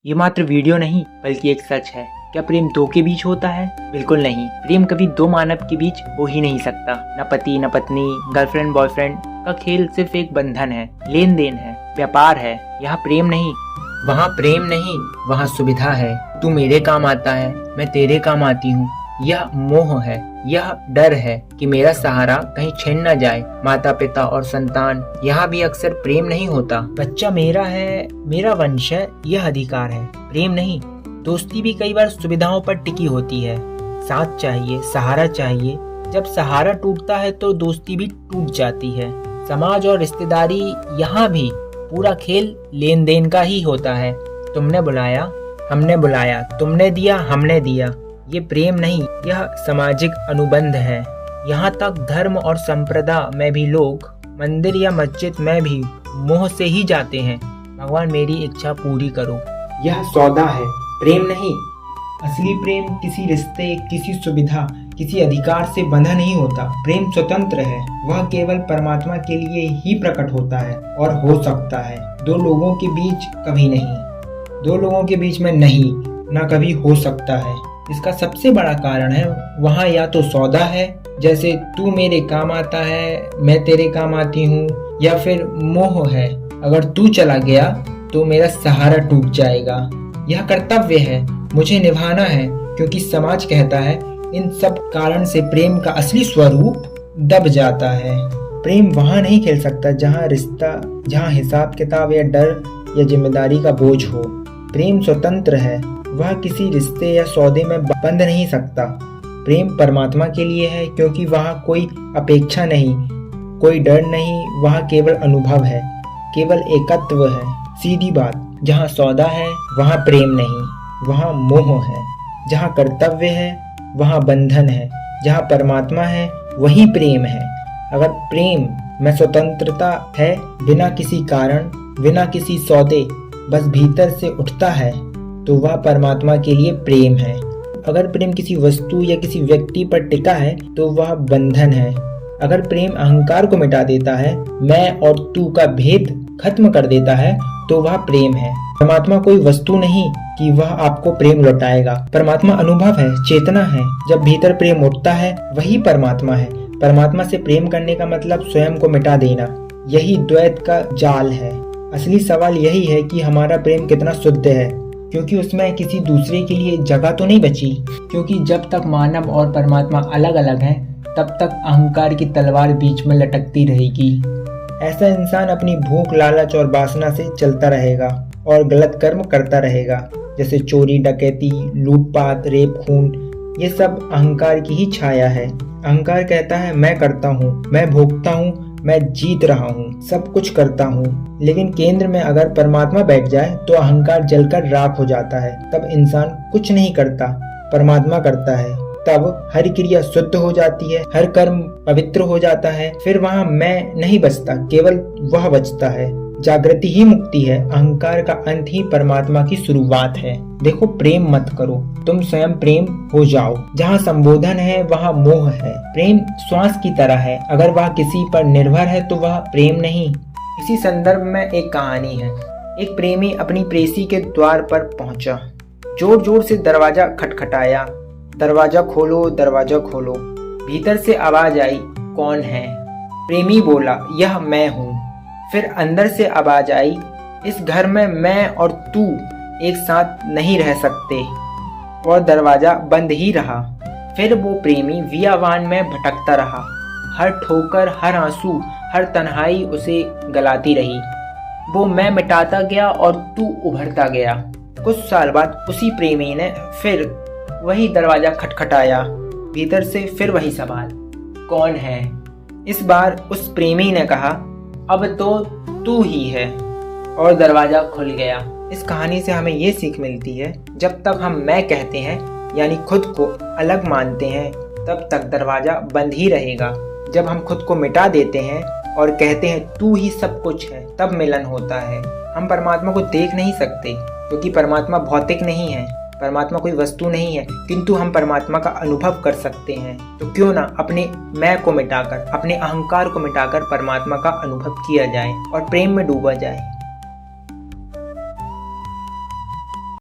ये मात्र वीडियो नहीं बल्कि एक सच है। क्या प्रेम दो के बीच होता है? बिल्कुल नहीं। प्रेम कभी दो मानव के बीच हो ही नहीं सकता। न पति न पत्नी, गर्लफ्रेंड बॉयफ्रेंड का खेल सिर्फ एक बंधन है, लेन देन है, व्यापार है। यहाँ प्रेम नहीं, वहाँ प्रेम नहीं, वहाँ सुविधा है। तू मेरे काम आता है, मैं तेरे काम आती हूँ। यह मोह है, यह डर है कि मेरा सहारा कहीं छिन न जाए। माता पिता और संतान, यहाँ भी अक्सर प्रेम नहीं होता। बच्चा मेरा है, मेरा वंश है, यह अधिकार है, प्रेम नहीं। दोस्ती भी कई बार सुविधाओं पर टिकी होती है। साथ चाहिए, सहारा चाहिए। जब सहारा टूटता है तो दोस्ती भी टूट जाती है। समाज और रिश्तेदारी, यहाँ भी पूरा खेल लेन देन का ही होता है। तुमने बुलाया, हमने बुलाया, तुमने दिया, हमने दिया। ये प्रेम नहीं, यह सामाजिक अनुबंध है। यहाँ तक धर्म और संप्रदाय में भी लोग मंदिर या मस्जिद में भी मोह से ही जाते हैं। भगवान मेरी इच्छा पूरी करो। यह सौदा है, प्रेम नहीं। असली प्रेम किसी रिश्ते, किसी सुविधा, किसी अधिकार से बंधा नहीं होता। प्रेम स्वतंत्र है, वह केवल परमात्मा के लिए ही प्रकट होता है और हो सकता है। दो लोगों के बीच कभी नहीं, दो लोगों के बीच में नहीं, ना कभी हो सकता है। इसका सबसे बड़ा कारण है वहाँ या तो सौदा है, जैसे तू मेरे काम आता है, मैं तेरे काम आती हूँ, या फिर मोह है, अगर तू चला गया तो मेरा सहारा टूट जाएगा। यह कर्तव्य है, मुझे निभाना है, क्योंकि समाज कहता है। इन सब कारण से प्रेम का असली स्वरूप दब जाता है। प्रेम वहाँ नहीं खेल सकता जहाँ रिश्ता, जहाँ हिसाब किताब या डर या जिम्मेदारी का बोझ हो। प्रेम स्वतंत्र है, वह किसी रिश्ते या सौदे में बंध नहीं सकता। प्रेम परमात्मा के लिए है, क्योंकि वहाँ कोई अपेक्षा नहीं, कोई डर नहीं, वहाँ केवल अनुभव है, केवल एकत्व है। सीधी बात, जहाँ सौदा है वहाँ प्रेम नहीं, वहाँ मोह है। जहाँ कर्तव्य है वहाँ बंधन है, जहाँ परमात्मा है वही प्रेम है। अगर प्रेम में स्वतंत्रता है, बिना किसी कारण, बिना किसी सौदे, बस भीतर से उठता है, तो वह परमात्मा के लिए प्रेम है। अगर प्रेम किसी वस्तु या किसी व्यक्ति पर टिका है तो वह बंधन है। अगर प्रेम अहंकार को मिटा देता है, मैं और तू का भेद खत्म कर देता है, तो वह प्रेम है। परमात्मा कोई वस्तु नहीं कि वह आपको प्रेम लौटाएगा। परमात्मा अनुभव है, चेतना है। जब भीतर प्रेम उठता है वही परमात्मा है। परमात्मा से प्रेम करने का मतलब स्वयं को मिटा देना। यही द्वैत का जाल है। असली सवाल यही है कि हमारा प्रेम कितना शुद्ध है, क्योंकि उसमें किसी दूसरे के लिए जगह तो नहीं बची। क्योंकि जब तक मानव और परमात्मा अलग अलग हैं, तब तक अहंकार की तलवार बीच में लटकती रहेगी। ऐसा इंसान अपनी भूख, लालच और वासना से चलता रहेगा और गलत कर्म करता रहेगा, जैसे चोरी, डकैती, लूटपाट, रेप, खून। ये सब अहंकार की ही छाया है। अहंकार कहता है मैं करता हूँ, मैं भोगता हूँ, मैं जीत रहा हूँ, सब कुछ करता हूँ। लेकिन केंद्र में अगर परमात्मा बैठ जाए तो अहंकार जलकर राख हो जाता है। तब इंसान कुछ नहीं करता, परमात्मा करता है। तब हर क्रिया शुद्ध हो जाती है, हर कर्म पवित्र हो जाता है। फिर वहाँ मैं नहीं बचता, केवल वह बचता है। जागृति ही मुक्ति है, अहंकार का अंत ही परमात्मा की शुरुआत है। देखो, प्रेम मत करो, तुम स्वयं प्रेम हो जाओ। जहाँ संबोधन है वहाँ मोह है। प्रेम श्वास की तरह है, अगर वह किसी पर निर्भर है तो वह प्रेम नहीं। इसी संदर्भ में एक कहानी है। एक प्रेमी अपनी प्रेसी के द्वार पर पहुंचा, जोर जोर से दरवाजा खटखटाया। दरवाजा खोलो, दरवाजा खोलो। भीतर से आवाज आई, कौन है? प्रेमी बोला, यह मैं हूँ। फिर अंदर से आवाज आई, इस घर में मैं और तू एक साथ नहीं रह सकते। और दरवाजा बंद ही रहा। फिर वो प्रेमी वियावान में भटकता रहा। हर ठोकर, हर आंसू, हर तन्हाई उसे गलाती रही। वो मैं मिटाता गया और तू उभरता गया। कुछ साल बाद उसी प्रेमी ने फिर वही दरवाजा खटखटाया। भीतर से फिर वही सवाल, कौन है? इस बार उस प्रेमी ने कहा, अब तो तू ही है। और दरवाजा खुल गया। इस कहानी से हमें ये सीख मिलती है, जब तक हम मैं कहते हैं, यानी खुद को अलग मानते हैं, तब तक दरवाजा बंद ही रहेगा। जब हम खुद को मिटा देते हैं और कहते हैं तू ही सब कुछ है, तब मिलन होता है। हम परमात्मा को देख नहीं सकते, क्योंकि परमात्मा भौतिक नहीं है, परमात्मा कोई वस्तु नहीं है, किंतु हम परमात्मा का अनुभव कर सकते हैं। तो क्यों ना अपने मैं को मिटाकर, अपने अहंकार को मिटाकर परमात्मा का अनुभव किया जाए और प्रेम में डूबा जाए।